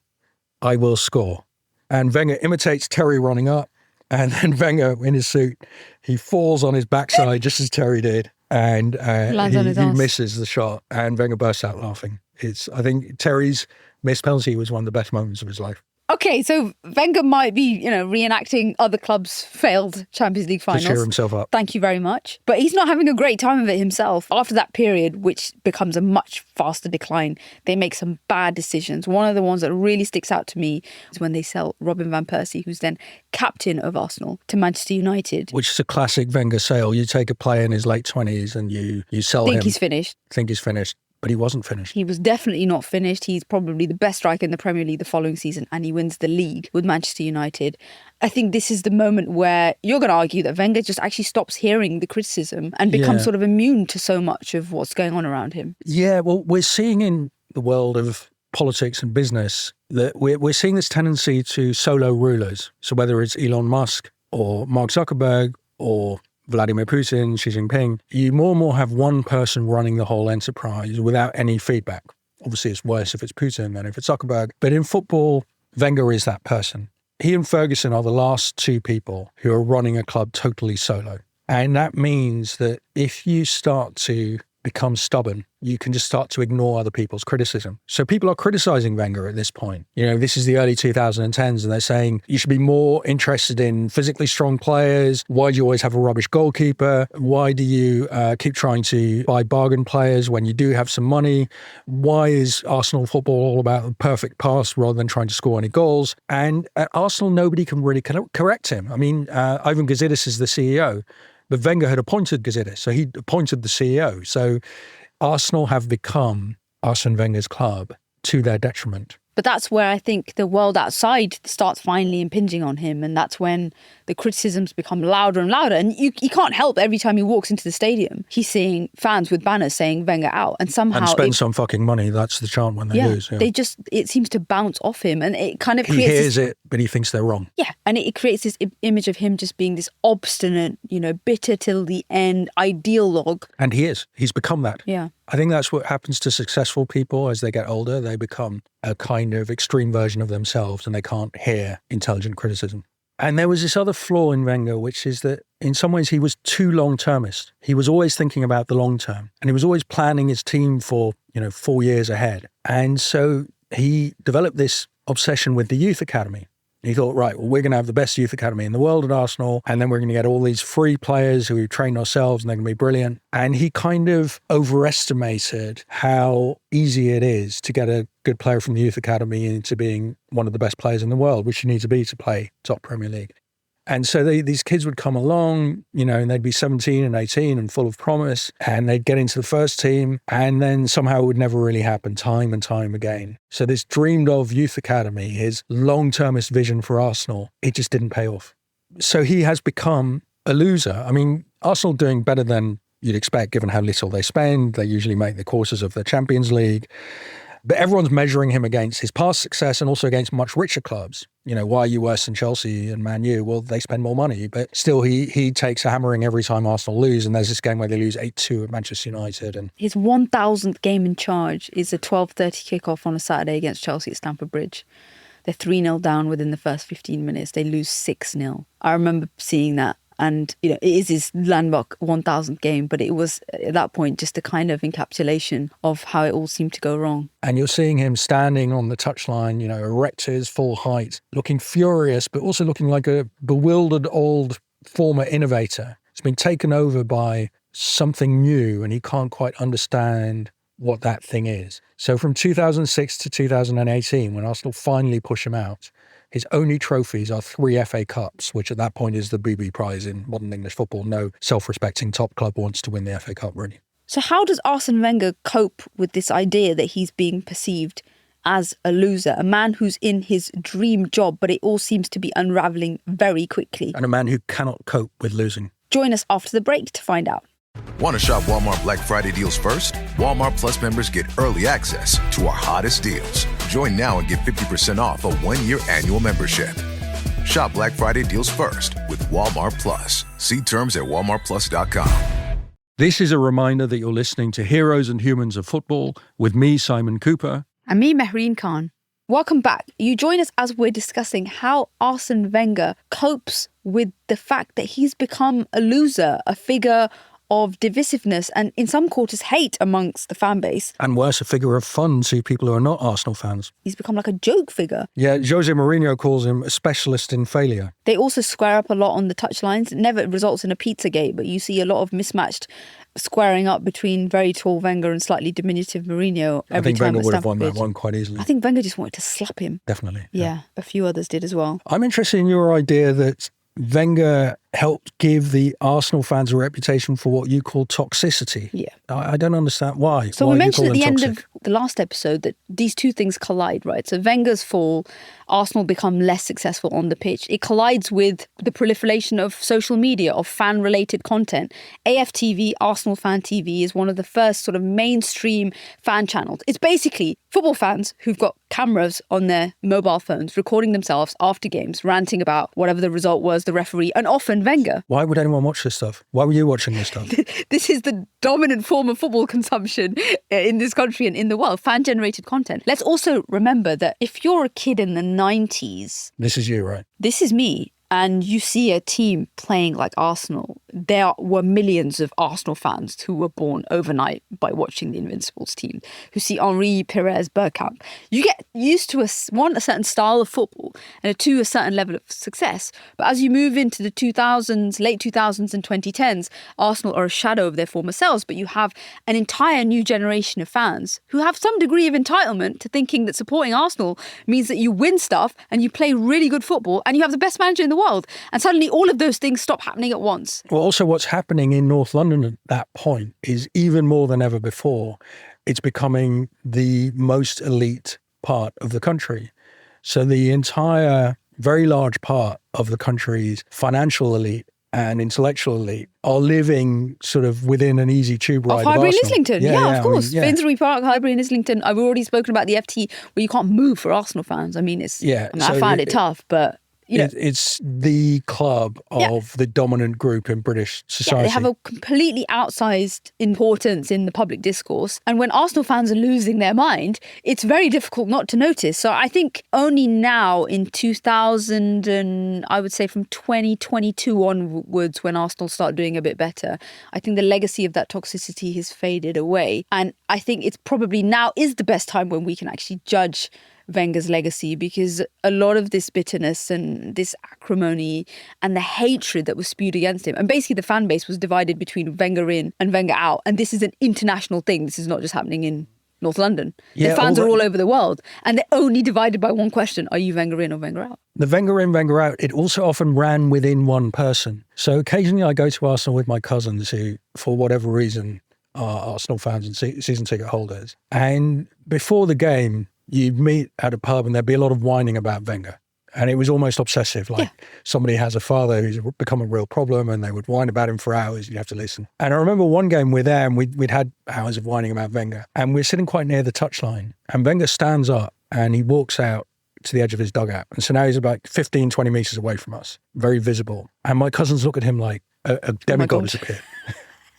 B: I will score. And Wenger imitates Terry running up. And then Wenger, in his suit, he falls on his backside just as Terry did. And he misses the shot, and Wenger bursts out laughing. I think Terry's missed penalty was one of the best moments of his life.
A: Okay, so Wenger might be, reenacting other clubs' failed Champions League finals.
B: To cheer himself up.
A: Thank you very much. But he's not having a great time of it himself. After that period, which becomes a much faster decline, they make some bad decisions. One of the ones that really sticks out to me is when they sell Robin van Persie, who's then captain of Arsenal, to Manchester United.
B: Which is a classic Wenger sale. You take a player in his late 20s and you sell him.
A: Think he's finished.
B: But he wasn't finished.
A: He was definitely not finished. He's probably the best striker in the Premier League the following season, and he wins the league with Manchester United. I think this is the moment where you're going to argue that Wenger just actually stops hearing the criticism and becomes sort of immune to so much of what's going on around him. Yeah,
B: well, we're seeing in the world of politics and business that we're seeing this tendency to solo rulers. So whether it's Elon Musk or Mark Zuckerberg or Vladimir Putin, Xi Jinping, you more and more have one person running the whole enterprise without any feedback. Obviously, it's worse if it's Putin than if it's Zuckerberg. But in football, Wenger is that person. He and Ferguson are the last two people who are running a club totally solo. And that means that if you start to become stubborn, you can just start to ignore other people's criticism. So people are criticizing Wenger at this point. This is the early 2010s and they're saying you should be more interested in physically strong players. Why do you always have a rubbish goalkeeper? Why do you keep trying to buy bargain players when you do have some money? Why is Arsenal football all about a perfect pass rather than trying to score any goals? And at Arsenal, nobody can really correct him. I mean, Ivan Gazidis is the CEO. But Wenger had appointed Gazidis, so he appointed the CEO. So Arsenal have become Arsene Wenger's club to their detriment.
A: But that's where I think the world outside starts finally impinging on him. And that's when the criticisms become louder and louder. And you can't help every time he walks into the stadium, he's seeing fans with banners saying Wenger out. And somehow...
B: And spend some fucking money. That's the chant when they lose. Yeah.
A: It seems to bounce off him. And it kind of creates...
B: He hears it, but he thinks they're wrong.
A: Yeah. And it creates this image of him just being this obstinate, bitter till the end, ideologue.
B: And he is. He's become that.
A: Yeah.
B: I think that's what happens to successful people as they get older. They become a kind of extreme version of themselves and they can't hear intelligent criticism. And there was this other flaw in Wenger, which is that in some ways he was too long-termist. He was always thinking about the long term and he was always planning his team for, 4 years ahead. And so he developed this obsession with the youth academy. He thought, right, well, we're going to have the best youth academy in the world at Arsenal, and then we're going to get all these free players who we train ourselves, and they're going to be brilliant. And he kind of overestimated how easy it is to get a good player from the youth academy into being one of the best players in the world, which you need to be to play top Premier League. And so these kids would come along, and they'd be 17 and 18 and full of promise, and they'd get into the first team, and then somehow it would never really happen time and time again. So this dreamed of youth academy, his long-termist vision for Arsenal, it just didn't pay off. So he has become a loser. I mean, Arsenal doing better than you'd expect given how little they spend. They usually make the quarters of the Champions League. But everyone's measuring him against his past success and also against much richer clubs. Why are you worse than Chelsea and Man U? Well, they spend more money. But still, he takes a hammering every time Arsenal lose. And there's this game where they lose 8-2 at Manchester United. And
A: his 1,000th game in charge is a 12:30 kickoff on a Saturday against Chelsea at Stamford Bridge. They're 3-0 down within the first 15 minutes. They lose 6-0. I remember seeing that. And, it is his landmark 1,000th game, but it was at that point just a kind of encapsulation of how it all seemed to go wrong.
B: And you're seeing him standing on the touchline, erect to his full height, looking furious, but also looking like a bewildered old former innovator. It's been taken over by something new and he can't quite understand what that thing is. So from 2006 to 2018, when Arsenal finally push him out, his only trophies are 3 FA Cups, which at that point is the booby prize in modern English football. No self-respecting top club wants to win the FA Cup, really.
A: So how does Arsene Wenger cope with this idea that he's being perceived as a loser, a man who's in his dream job, but it all seems to be unravelling very quickly?
B: And a man who cannot cope with losing.
A: Join us after the break to find out.
C: Want to shop Walmart Black Friday deals first? Walmart Plus members get early access to our hottest deals. Join now and get 50% off a 1-year annual membership. Shop Black Friday deals first with Walmart Plus. See terms at walmartplus.com.
B: This is a reminder that you're listening to Heroes and Humans of Football with me, Simon Cooper.
A: And me, Mehreen Khan. Welcome back. You join us as we're discussing how Arsene Wenger copes with the fact that he's become a loser, a figure of divisiveness and in some quarters hate amongst the fan base.
B: And worse, a figure of fun to people who are not Arsenal fans.
A: He's become like a joke figure.
B: Yeah, Jose Mourinho calls him a specialist in failure.
A: They also square up a lot on the touchlines. It never results in a Pizzagate, but you see a lot of mismatched squaring up between very tall Wenger and slightly diminutive Mourinho every
B: I think
A: time
B: Wenger
A: at
B: would have
A: Stamford
B: won that
A: Bridge.
B: one quite easily.
A: I think Wenger just wanted to slap him.
B: Definitely.
A: Yeah, a few others did as well.
B: I'm interested in your idea that Wenger helped give the Arsenal fans a reputation for what you call toxicity.
A: Yeah.
B: I don't understand why.
A: So
B: Why
A: we
B: do you
A: mentioned
B: call
A: at the
B: them
A: end
B: toxic?
A: of the last episode that these two things collide, right? So Wenger's fall, Arsenal become less successful on the pitch. It collides with the proliferation of social media, of fan-related content. AFTV, Arsenal Fan TV, is one of the first sort of mainstream fan channels. It's basically football fans who've got cameras on their mobile phones recording themselves after games, ranting about whatever the result was, the referee, and often Wenger.
B: Why would anyone watch this stuff? Why were you watching this stuff?
A: This is the dominant form of football consumption in this country and in the world, fan-generated content. Let's also remember that if you're a kid in the 90s,
B: This is you, right?
A: this is me, and you see a team playing like Arsenal, there were millions of Arsenal fans who were born overnight by watching the Invincibles team, who see Henri, Perez, Bergkamp. You get used to a certain style of football and to a certain level of success. But as you move into the 2000s, late 2000s and 2010s, Arsenal are a shadow of their former selves, but you have an entire new generation of fans who have some degree of entitlement to thinking that supporting Arsenal means that you win stuff and you play really good football and you have the best manager in the world. And suddenly all of those things stop happening at once.
B: Well, also what's happening in North London at that point is even more than ever before, it's becoming the most elite part of the country. So the entire, very large part of the country's financial elite and intellectual elite are living sort of within an easy tube ride
A: Of Highbury and
B: Arsenal.
A: Islington, yeah, of course.
B: I mean,
A: Finsbury Park, Highbury and Islington. I've already spoken about the FT where you can't move for Arsenal fans. I mean, I find it tough, but you know,
B: it's the club of the dominant group in British society.
A: they have a completely outsized importance in the public discourse. And when Arsenal fans are losing their mind, it's very difficult not to notice. So I think only now in 2000 and I would say from 2022 onwards, when Arsenal start doing a bit better, I think the legacy of that toxicity has faded away. And I think it's probably now is the best time when we can actually judge Wenger's legacy, because a lot of this bitterness and this acrimony and the hatred that was spewed against him, and basically the fan base was divided between Wenger in and Wenger out, and this is an international thing. This is not just happening in North London. The fans are all over the world, and they're only divided by one question: are you Wenger in or Wenger out?
B: The Wenger in, Wenger out, it also often ran within one person. So occasionally I go to Arsenal with my cousins who, for whatever reason, are Arsenal fans and season ticket holders. And before the game, you'd meet at a pub and there'd be a lot of whining about Wenger. And it was almost obsessive. Like somebody has a father who's become a real problem and they would whine about him for hours. You have to listen. And I remember one game we're there and we'd had hours of whining about Wenger. And we're sitting quite near the touchline. And Wenger stands up and he walks out to the edge of his dugout. And so now he's about 15, 20 metres away from us. Very visible. And my cousins look at him like a demigod has appeared.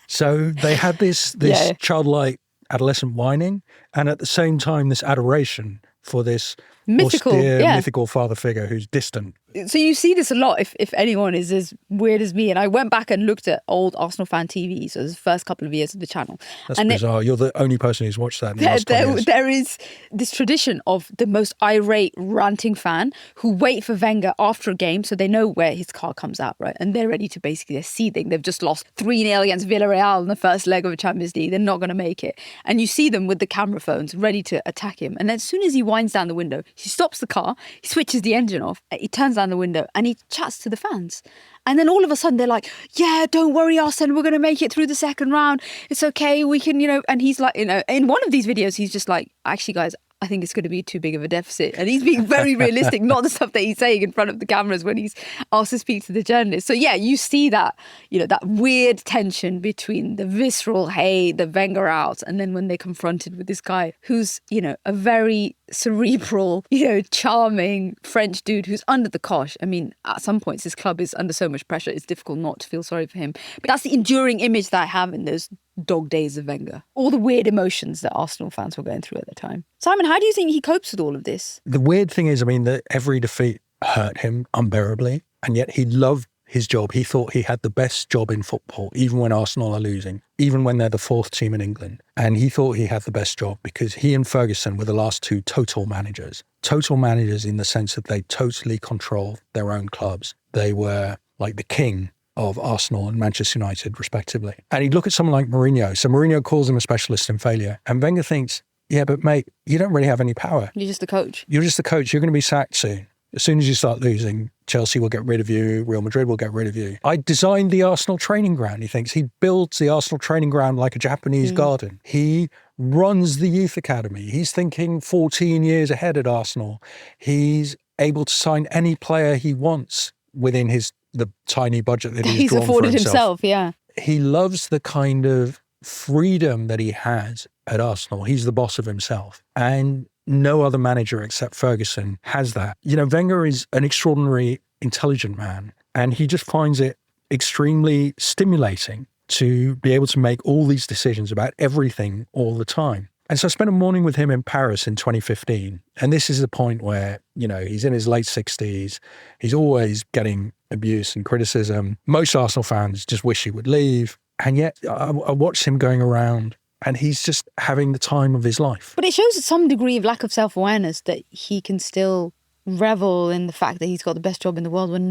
B: So they had this childlike adolescent whining, and at the same time this adoration for this mythical father figure who's distant.
A: So you see this a lot if anyone is as weird as me. And I went back and looked at old Arsenal Fan TV, so the first couple of years of the channel.
B: That's bizarre. You're the only person who's watched that in the last 20 years.
A: There is this tradition of the most irate, ranting fan who wait for Wenger after a game, so they know where his car comes out, right? And they're ready to basically, they're seething. They've just lost 3-0 against Villarreal in the first leg of the Champions League. They're not going to make it. And you see them with the camera phones ready to attack him. And then as soon as he winds down the window, he stops the car, he switches the engine off, he turns down the window and he chats to the fans. And then all of a sudden they're like, yeah, don't worry, Arsene, we're going to make it through the second round. It's okay, we can, and he's like, in one of these videos, he's just like, actually, guys, I think it's going to be too big of a deficit. And he's being very realistic, not the stuff that he's saying in front of the cameras when he's asked to speak to the journalists. So yeah, you see that, that weird tension between the visceral hate, the Wenger out, and then when they're confronted with this guy who's, a very cerebral, charming French dude who's under the cosh. I mean, at some points, his club is under so much pressure, it's difficult not to feel sorry for him. But that's the enduring image that I have in those dog days of Wenger. All the weird emotions that Arsenal fans were going through at the time. Simon, how do you think he copes with all of this?
B: The weird thing is, that every defeat hurt him unbearably, and yet he loved his job. He thought he had the best job in football, even when Arsenal are losing, even when they're the fourth team in England. And he thought he had the best job because he and Ferguson were the last two total managers. Total managers in the sense that they totally control their own clubs. They were like the king of Arsenal and Manchester United, respectively. And he'd look at someone like Mourinho. So Mourinho calls him a specialist in failure. And Wenger thinks, yeah, but mate, you don't really have any power.
A: You're just the coach.
B: You're just the coach. You're going to be sacked soon. As soon as you start losing, Chelsea will get rid of you. Real Madrid will get rid of you. I designed the Arsenal training ground. He thinks he builds the Arsenal training ground like a Japanese garden. He runs the youth academy. He's thinking 14 years ahead at Arsenal. He's able to sign any player he wants within the tiny budget that he's drawn
A: afforded
B: for himself.
A: Yeah.
B: He loves the kind of freedom that he has at Arsenal. He's the boss of himself. And no other manager except Ferguson has that. You know, Wenger is an extraordinarily intelligent man, and he just finds it extremely stimulating to be able to make all these decisions about everything all the time. And so I spent a morning with him in Paris in 2015. And this is the point where, you know, he's in his late 60s. He's always getting abuse and criticism. Most Arsenal fans just wish he would leave. And yet I watched him going around and he's just having the time of his life.
A: But it shows some degree of lack of self-awareness that he can still revel in the fact that he's got the best job in the world when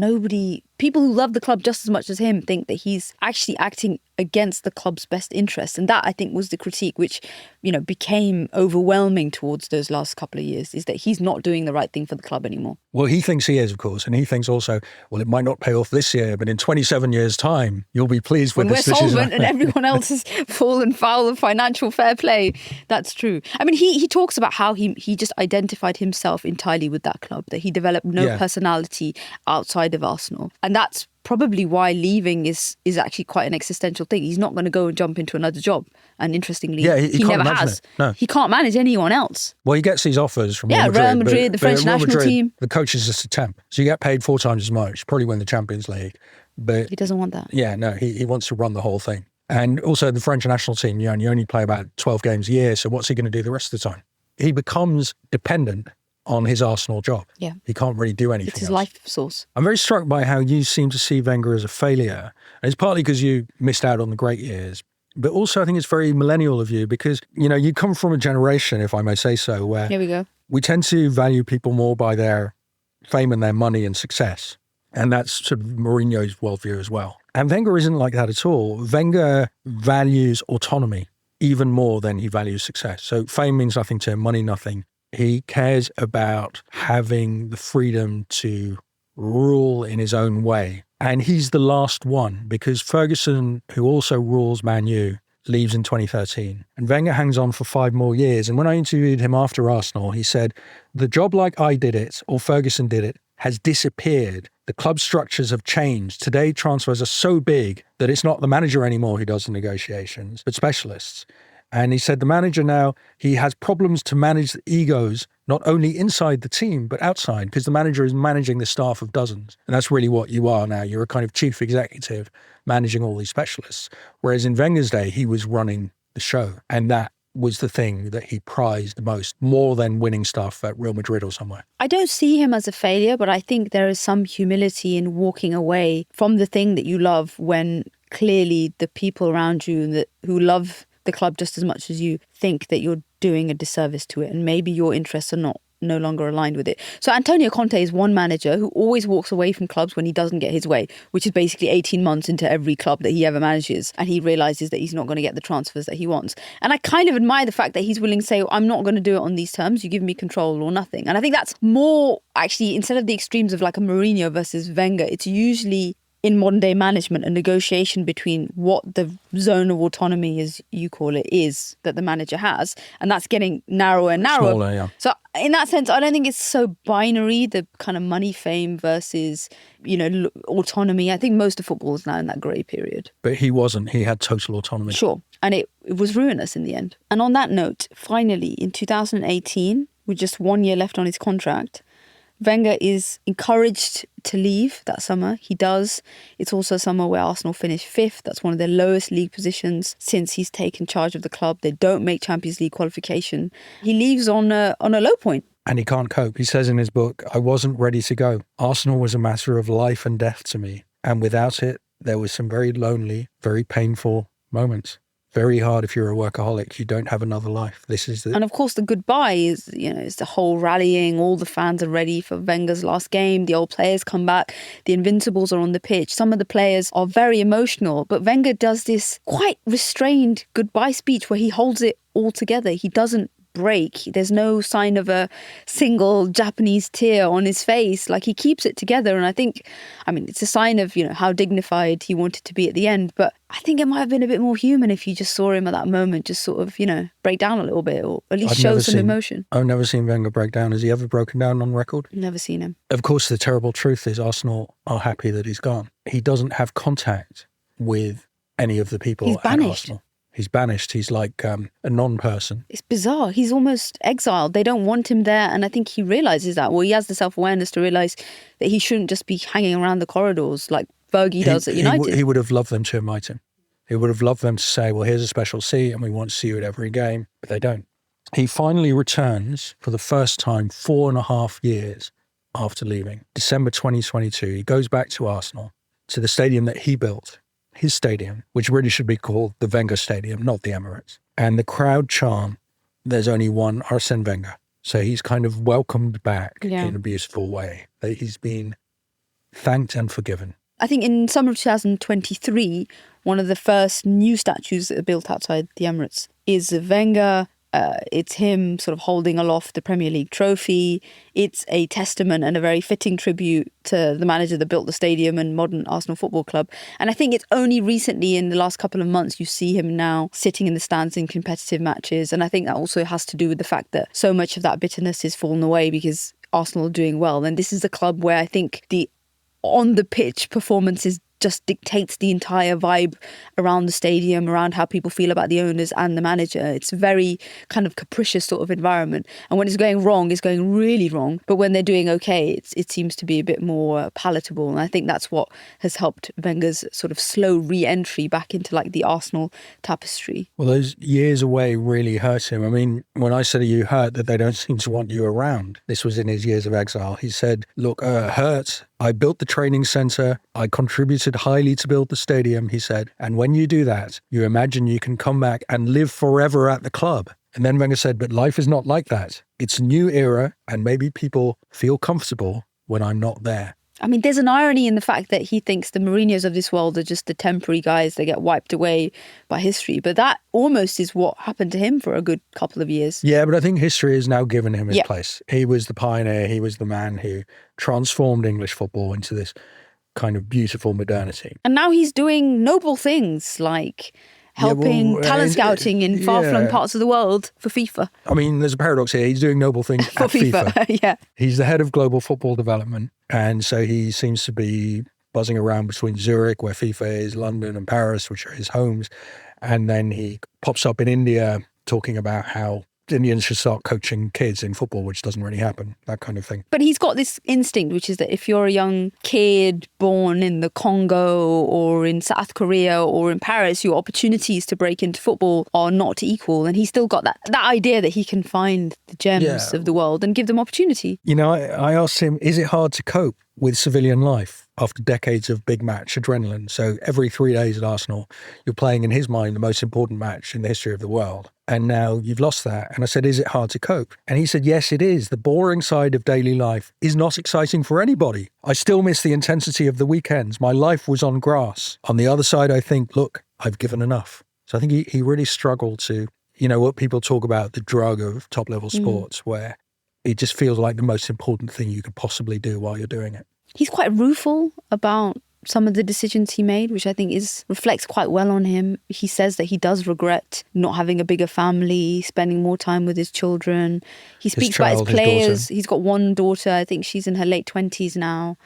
A: people who love the club just as much as him think that he's actually acting against the club's best interests. And that, I think, was the critique which, you know, became overwhelming towards those last couple of years, is that he's not doing the right thing for the club anymore.
B: Well, he thinks he is, of course. And he thinks also, well, it might not pay off this year, but in 27 years' time, you'll be pleased with this decision.
A: When we're solvent and everyone else has fallen foul of financial fair play. That's true. I mean, he talks about how he just identified himself entirely with that club, that he developed no personality outside of Arsenal. And that's probably why leaving is actually quite an existential thing. He's not going to go and jump into another job. And interestingly, he never has. No. He can't manage anyone else.
B: Well, he gets these offers from
A: Real Madrid, the French national team.
B: The coach is just a temp. So you get paid 4 times as much, probably win the Champions League. But
A: he doesn't want that.
B: Yeah, no, he wants to run the whole thing. And also the French national team, you only play about 12 games a year. So what's he going to do the rest of the time? He becomes dependent on his Arsenal job.
A: Yeah.
B: He can't really do anything
A: It's his
B: else.
A: life source.
B: I'm very struck by how you seem to see Wenger as a failure. And it's partly because you missed out on the great years, but also I think it's very millennial of you because, you know, you come from a generation, if I may say so, where
A: Here we go.
B: we tend to value people more by their fame and their money and success. And that's sort of Mourinho's worldview as well. And Wenger isn't like that at all. Wenger values autonomy even more than he values success. So fame means nothing to him, money nothing. He cares about having the freedom to rule in his own way. And he's the last one because Ferguson, who also rules Man U, leaves in 2013. And Wenger hangs on for 5 more years. And when I interviewed him after Arsenal, he said, the job like I did it or Ferguson did it has disappeared. The club structures have changed. Today, transfers are so big that it's not the manager anymore who does the negotiations, but specialists. And he said the manager now, he has problems to manage the egos, not only inside the team, but outside, because the manager is managing the staff of dozens. And that's really what you are now. You're a kind of chief executive managing all these specialists. Whereas in Wenger's day, he was running the show. And that was the thing that he prized the most, more than winning stuff at Real Madrid or somewhere.
A: I don't see him as a failure, but I think there is some humility in walking away from the thing that you love when clearly the people around you who love the club just as much as you think that you're doing a disservice to it, and maybe your interests are no longer aligned with it. So Antonio Conte is one manager who always walks away from clubs when he doesn't get his way, which is basically 18 months into every club that he ever manages, and he realises that he's not going to get the transfers that he wants. And I kind of admire the fact that he's willing to say, I'm not going to do it on these terms, you give me control or nothing. And I think that's more, actually, instead of the extremes of like a Mourinho versus Wenger, it's usually in modern day management, a negotiation between what the zone of autonomy, as you call it, is that the manager has. And that's getting narrower and narrower.
B: Smaller, yeah.
A: So in that sense, I don't think it's so binary, the kind of money fame versus, autonomy. I think most of football is now in that grey period.
B: But he wasn't. He had total autonomy.
A: Sure. And it was ruinous in the end. And on that note, finally, in 2018, with just 1 year left on his contract, Wenger is encouraged to leave that summer. He does. It's also a summer where Arsenal finished 5th. That's one of their lowest league positions since he's taken charge of the club. They don't make Champions League qualification. He leaves on a low point.
B: And he can't cope. He says in his book, I wasn't ready to go. Arsenal was a matter of life and death to me. And without it, there was some very lonely, very painful moments. Very hard if you're a workaholic. You don't have another life. This is the...
A: And of course, the goodbye is, it's the whole rallying. All the fans are ready for Wenger's last game. The old players come back. The Invincibles are on the pitch. Some of the players are very emotional. But Wenger does this quite restrained goodbye speech where he holds it all together. He doesn't break. There's no sign of a single Japanese tear on his face. Like, he keeps it together. And I think, it's a sign of, how dignified he wanted to be at the end. But I think it might have been a bit more human if you just saw him at that moment, just sort of, break down a little bit, or at least show some emotion.
B: I've never seen Wenger break down. Has he ever broken down on record?
A: Never seen him.
B: Of course, the terrible truth is Arsenal are happy that he's gone. He doesn't have contact with any of the people at Arsenal. He's banished. He's like a non-person.
A: It's bizarre. He's almost exiled. They don't want him there. And I think he realises that. Well, he has the self-awareness to realise that he shouldn't just be hanging around the corridors like Fergie does at United.
B: He would have loved them to invite him. He would have loved them to say, well, here's a special seat and we want to see you at every game. But they don't. He finally returns for the first time 4.5 years after leaving. December 2022, he goes back to Arsenal, to the stadium that he built. His stadium, which really should be called the Wenger Stadium, not the Emirates. And the crowd chant, there's only one Arsène Wenger. So he's kind of welcomed back in a beautiful way. That he's been thanked and forgiven.
A: I think in summer of 2023, one of the first new statues that are built outside the Emirates is Wenger. It's him sort of holding aloft the Premier League trophy. It's a testament and a very fitting tribute to the manager that built the stadium and modern Arsenal Football Club. And I think it's only recently in the last couple of months you see him now sitting in the stands in competitive matches. And I think that also has to do with the fact that so much of that bitterness is fallen away because Arsenal are doing well. And this is a club where I think the on-the-pitch performances just dictates the entire vibe around the stadium, around how people feel about the owners and the manager. It's a very kind of capricious sort of environment. And when it's going wrong, it's going really wrong. But when they're doing okay, it seems to be a bit more palatable. And I think that's what has helped Wenger's sort of slow re-entry back into like the Arsenal tapestry.
B: Well, those years away really hurt him. I mean, when I said, are you hurt that they don't seem to want you around? This was in his years of exile. He said, look, hurt. I built the training centre. I contributed highly to build the stadium, he said. And when you do that, you imagine you can come back and live forever at the club. And then Wenger said, but life is not like that. It's a new era and maybe people feel comfortable when I'm not there.
A: I mean, there's an irony in the fact that he thinks the Mourinhos of this world are just the temporary guys that get wiped away by history. But that almost is what happened to him for a good couple of years.
B: Yeah, but I think history has now given him his place. He was the pioneer. He was the man who transformed English football into this kind of beautiful modernity.
A: And now he's doing noble things like helping talent scouting in far-flung parts of the world for FIFA.
B: I mean, there's a paradox here. He's doing noble things
A: for
B: at FIFA.
A: Yeah.
B: He's the head of global football development. And so he seems to be buzzing around between Zurich, where FIFA is, London and Paris, which are his homes. And then he pops up in India talking about how Indians should start coaching kids in football, which doesn't really happen, that kind of thing.
A: But he's got this instinct, which is that if you're a young kid born in the Congo or in South Korea or in Paris, your opportunities to break into football are not equal. And he's still got that idea that he can find the gems of the world and give them opportunity.
B: You know, I asked him, is it hard to cope with civilian life after decades of big match adrenaline? So every 3 days at Arsenal, you're playing, in his mind, the most important match in the history of the world. And now you've lost that. And I said, is it hard to cope? And he said, yes, it is. The boring side of daily life is not exciting for anybody. I still miss the intensity of the weekends. My life was on grass. On the other side, I think, look, I've given enough. So I think he really struggled to, you know, what people talk about, the drug of top-level sports, where it just feels like the most important thing you could possibly do while you're doing it.
A: He's quite rueful about some of the decisions he made, which I think reflects quite well on him. He says that he does regret not having a bigger family, spending more time with his children. He speaks about his players. He's got one daughter. I think she's in her late 20s now.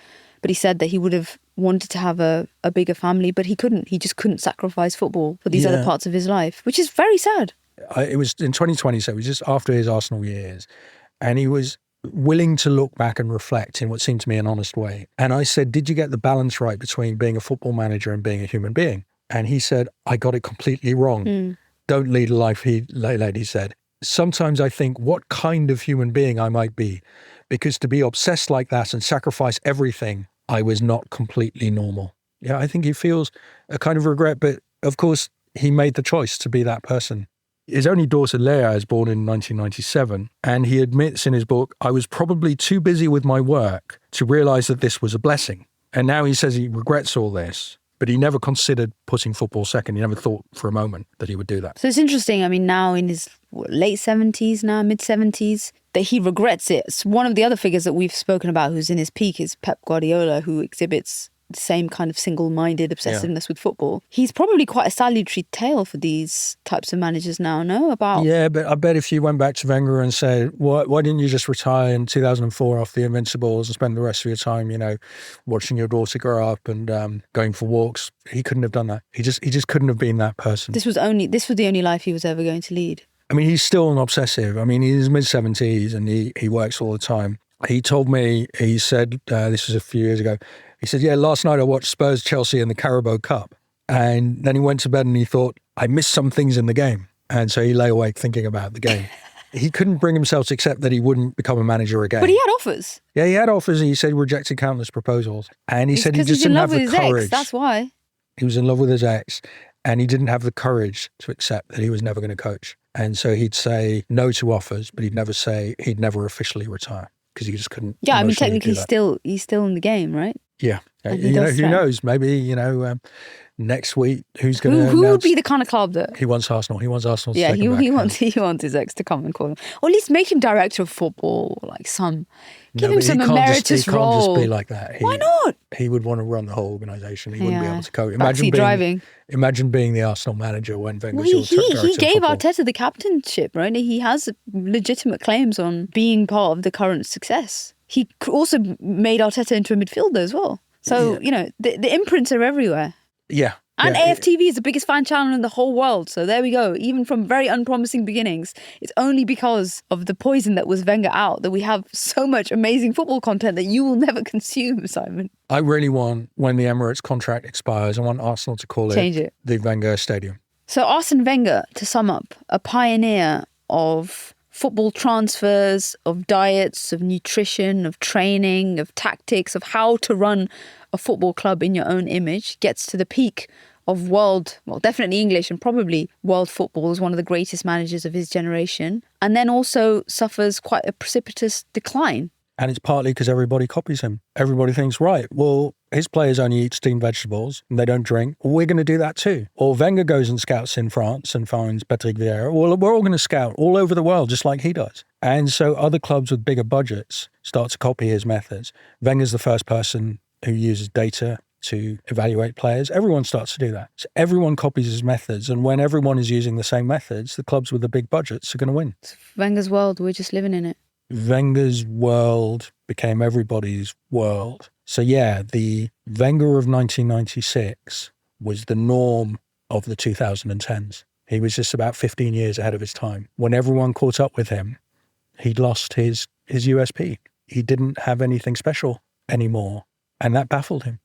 A: But he said that he would have wanted to have a bigger family, but he couldn't. He just couldn't sacrifice football for these other parts of his life, which is very sad.
B: It was in 2020, so it was just after his Arsenal years. And he was willing to look back and reflect in what seemed to me an honest way. And I said, did you get the balance right between being a football manager and being a human being? And he said, I got it completely wrong. Don't lead a life he said. Sometimes I think what kind of human being I might be, because to be obsessed like that and sacrifice everything, I was not completely normal. Yeah, I think he feels a kind of regret, but of course he made the choice to be that person. His only daughter, Leah, is born in 1997, and he admits in his book, I was probably too busy with my work to realize that this was a blessing. And now he says he regrets all this, but he never considered putting football second. He never thought for a moment that he would do that.
A: So it's interesting, I mean, now in his late 70s now, mid-70s, that he regrets it. So one of the other figures that we've spoken about who's in his peak is Pep Guardiola, who exhibits the same kind of single-minded obsessiveness with football. He's probably quite a salutary tale for these types of managers now, no? About
B: Yeah, but I bet if you went back to Wenger and said, why didn't you just retire in 2004 off the Invincibles and spend the rest of your time, watching your daughter grow up and going for walks? He couldn't have done that. He just couldn't have been that person.
A: This was the only life he was ever going to lead.
B: I mean, he's still an obsessive. I mean, he's mid-70s and he works all the time. He told me, he said, this was a few years ago, he said, yeah, last night I watched Spurs Chelsea in the Carabao Cup. And then he went to bed and he thought, I missed some things in the game. And so he lay awake thinking about the game. He couldn't bring himself to accept that he wouldn't become a manager again.
A: But he had offers.
B: Yeah, he had offers and he said he rejected countless proposals. And he said he just didn't have the courage.
A: Ex, that's why.
B: He was in love with his ex and he didn't have the courage to accept that he was never going to coach. And so he'd say no to offers, but he'd never officially retire because he just couldn't.
A: Yeah, I mean, technically he's still in the game, right?
B: Yeah. Who knows? Maybe, next week, who's going to
A: Who would be the kind of club that...
B: He wants Arsenal. He wants Arsenal to
A: Yeah,
B: take him back.
A: he wants his ex to come and call him. Or at least make him director of football, give him some emeritus role.
B: He can't just be like that.
A: Why not?
B: He would want to run the whole organisation. He wouldn't be able to cope.
A: Imagine
B: being the Arsenal manager when Wenger was
A: he gave Arteta the captainship, right? He has legitimate claims on being part of the current success. He also made Arteta into a midfielder as well. So, the imprints are everywhere.
B: Yeah.
A: And AFTV is the biggest fan channel in the whole world. So there we go. Even from very unpromising beginnings, it's only because of the poison that was Wenger Out that we have so much amazing football content that you will never consume, Simon.
B: I really want, when the Emirates contract expires, I want Arsenal to call it the Wenger Stadium.
A: So Arsene Wenger, to sum up, a pioneer of football transfers, of diets, of nutrition, of training, of tactics, of how to run a football club in your own image, gets to the peak of definitely English and probably world football as one of the greatest managers of his generation, and then also suffers quite a precipitous decline.
B: And it's partly because everybody copies him. Everybody thinks, right, well, his players only eat steamed vegetables and they don't drink. Well, we're going to do that too. Or Wenger goes and scouts in France and finds Patrick Vieira. Well, we're all going to scout all over the world just like he does. And so other clubs with bigger budgets start to copy his methods. Wenger's the first person who uses data to evaluate players. Everyone starts to do that. So everyone copies his methods. And when everyone is using the same methods, the clubs with the big budgets are going to win.
A: It's Wenger's world. We're just living in it.
B: Wenger's world became everybody's world. So yeah, the Wenger of 1996 was the norm of the 2010s. He was just about 15 years ahead of his time. When everyone caught up with him, he'd lost his USP. He didn't have anything special anymore. And that baffled him.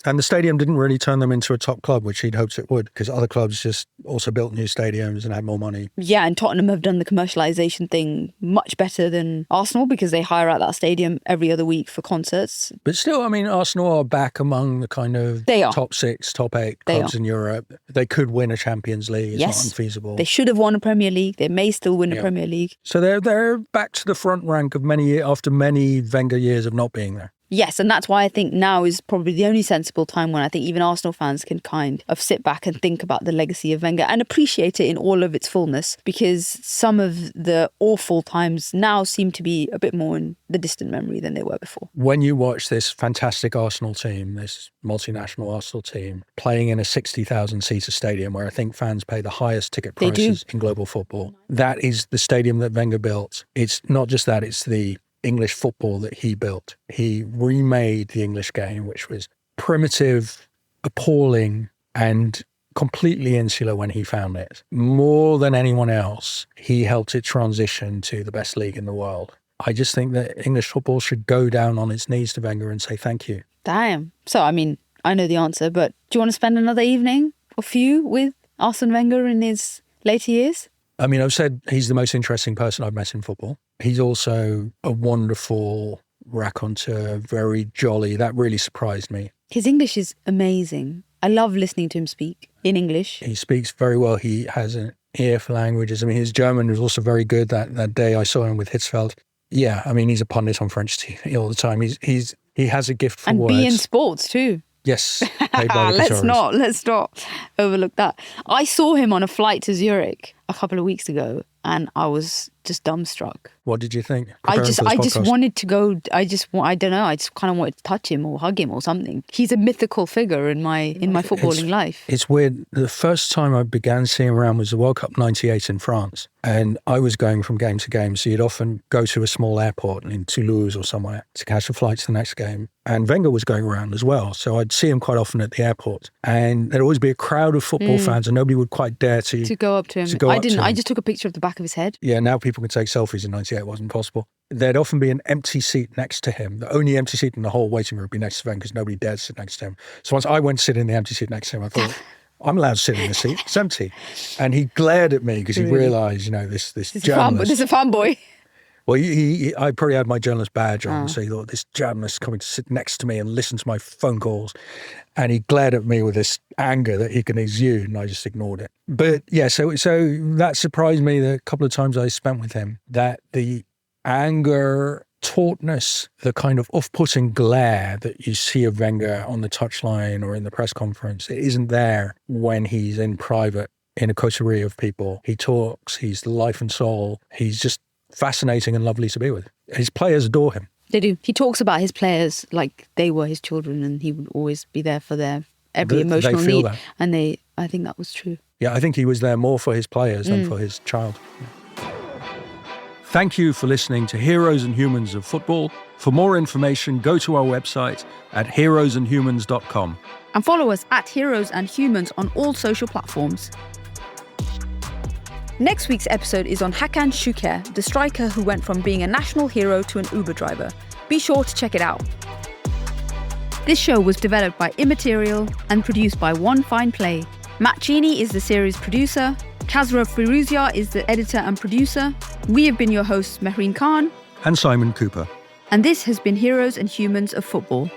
B: And the stadium didn't really turn them into a top club, which he'd hoped it would, because other clubs just also built new stadiums and had more money.
A: Yeah, and Tottenham have done the commercialisation thing much better than Arsenal because they hire out that stadium every other week for concerts.
B: But still, I mean, Arsenal are back among the kind of top 6, top 8 clubs in Europe. They could win a Champions League. It's not unfeasible.
A: They should have won a Premier League. They may still win a Premier League.
B: So they're back to the front rank of after many Wenger years of not being there.
A: Yes, and that's why I think now is probably the only sensible time when I think even Arsenal fans can kind of sit back and think about the legacy of Wenger and appreciate it in all of its fullness, because some of the awful times now seem to be a bit more in the distant memory than they were before.
B: When you watch this fantastic Arsenal team, this multinational Arsenal team, playing in a 60,000-seater stadium where I think fans pay the highest ticket prices in global football, that is the stadium that Wenger built. It's not just that, it's the English football that he built. He remade the English game, which was primitive, appalling, and completely insular when he found it. More than anyone else, he helped it transition to the best league in the world. I just think that English football should go down on its knees to Wenger and say thank you.
A: Damn. So, I mean, I know the answer, but do you want to spend another evening or few with Arsene Wenger in his later years?
B: I mean, I've said he's the most interesting person I've met in football. He's also a wonderful raconteur, very jolly. That really surprised me.
A: His English is amazing. I love listening to him speak in English.
B: He speaks very well. He has an ear for languages. I mean, his German was also very good. That day I saw him with Hitzfeld. Yeah, I mean, he's a pundit on French TV all the time. He has a gift for
A: and
B: words.
A: be in sports too.
B: Yes. Paid by the
A: let's not overlook that. I saw him on a flight to Zurich a couple of weeks ago, and I was just dumbstruck.
B: What did you think?
A: I just wanted to go. I don't know. I just kind of wanted to touch him or hug him or something. He's a mythical figure in my footballing life.
B: It's weird. The first time I began seeing him around was the World Cup '98 in France, and I was going from game to game. So you'd often go to a small airport in Toulouse or somewhere to catch a flight to the next game. And Wenger was going around as well, so I'd see him quite often at the airport. And there'd always be a crowd of football fans, and nobody would quite dare to
A: go up to him. I just took a picture of the back of his head.
B: Yeah, now people can take selfies. In '98, it wasn't possible. There'd often be an empty seat next to him. The only empty seat in the whole waiting room would be next to him because nobody dared sit next to him. So once I went to sit in the empty seat next to him, I thought, I'm allowed to sit in this seat. It's empty. And he glared at me because he realised, this journalist.
A: This is a fanboy.
B: Well, I probably had my journalist badge on, so he thought, this journalist coming to sit next to me and listen to my phone calls. And he glared at me with this anger that he can exude, and I just ignored it. But yeah, so that surprised me the couple of times I spent with him, that the anger, tautness, the kind of off-putting glare that you see of Wenger on the touchline or in the press conference, it isn't there when he's in private, in a coterie of people. He talks, he's the life and soul. He's just fascinating and lovely to be with. His players adore him.
A: They do. He talks about his players like they were his children, and he would always be there for their every emotional need. That. And I think that was true.
B: Yeah, I think he was there more for his players than for his child. Yeah. Thank you for listening to Heroes and Humans of Football. For more information, go to our website at heroesandhumans.com.
A: And follow us at Heroes and Humans on all social platforms. Next week's episode is on Hakan Şüker, the striker who went from being a national hero to an Uber driver. Be sure to check it out. This show was developed by Immaterial and produced by One Fine Play. Matt Cheney is the series producer. Kazra Firuzia is the editor and producer. We have been your hosts, Mehreen Khan
B: and Simon Cooper.
A: And this has been Heroes and Humans of Football.